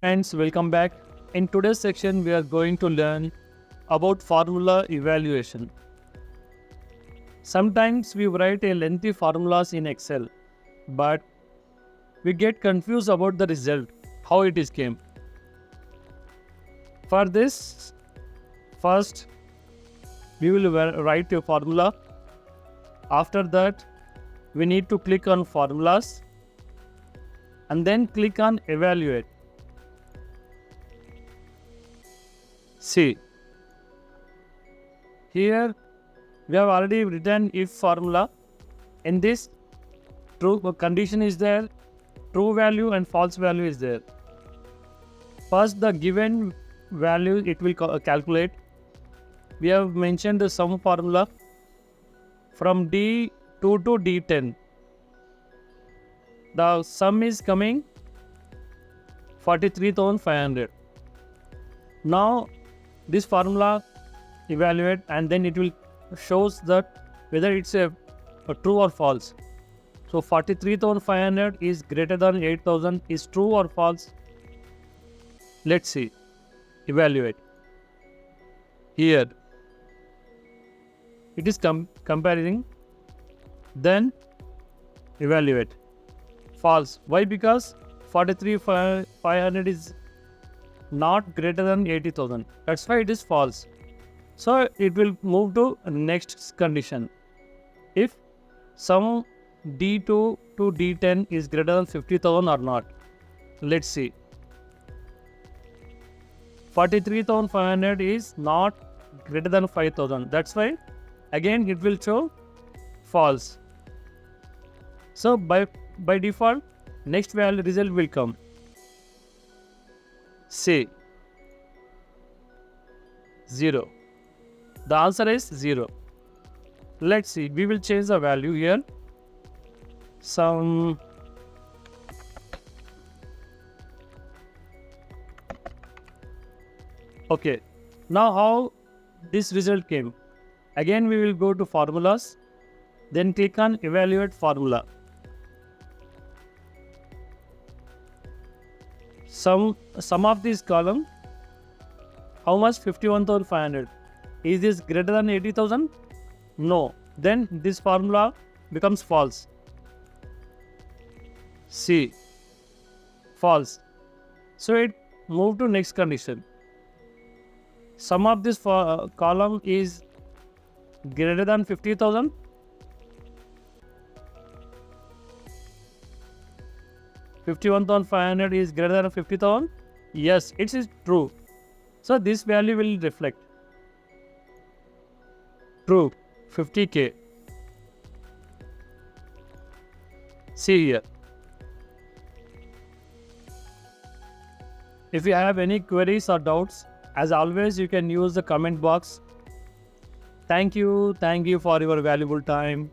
Friends, welcome back. In today's section, we are going to learn about formula evaluation. Sometimes we write a lengthy formulas in Excel, but we get confused about the result, how it is came. For this, first we will write a formula. After that, we need to click on formulas and then click on evaluate. See, here we have already written if formula. In this, true condition is there, true value and false value is there. First, the given value it will calculate. We have mentioned the sum formula from D2 to D10. The sum is coming 43,500. Now this formula evaluate and then it will shows that whether it's a true or false. So 43,500 is greater than 8,000 is true or false. Let's see. Evaluate. Here it is comparing. Then evaluate. False. Why? Because 43,500 is not greater than 80,000. That's why it is false. So it will move to next condition. If sum D2 to D10 is greater than 50,000 or not. Let's see. 43,500 is not greater than 5,000. That's why again it will show false. So by default, next value result will come. Say 0. The answer is 0. Let's see. We will change the value here. Some okay. Now how this result came? Again we will go to formulas. Then click on evaluate formula. Sum of this column, how much? 51,500. Is this greater than 80,000? No. Then this formula becomes false. C. False. So it moved to next condition. Sum of this column is greater than 50,000. $51,500 is greater than 50,000. Yes, it is true. So this value will reflect. True. 50K. See here. If you have any queries or doubts, as always, you can use the comment box. Thank you for your valuable time.